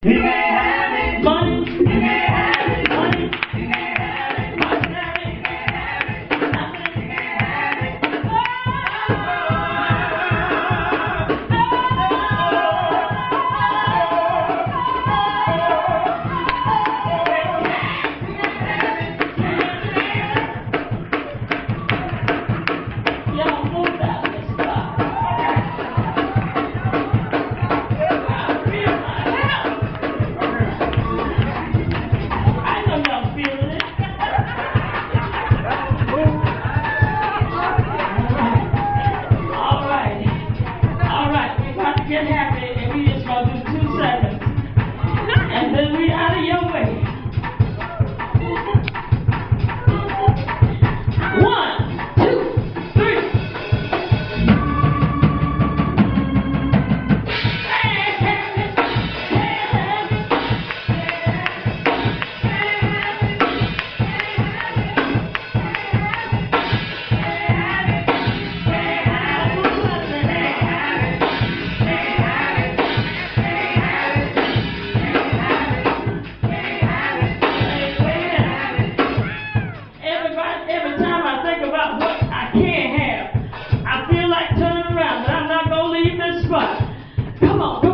You can't have it. Money. You can't have it. Money. You can't have it. Money. You can't have it. Nothing. You can't have it. Y'all move out this spot. Get happy, and we just gonna do 2 seconds, and then we out of your way. 1, 2, 3. Every time I think about what I can't have, I feel like turning around, but I'm not gonna leave this spot. Come on.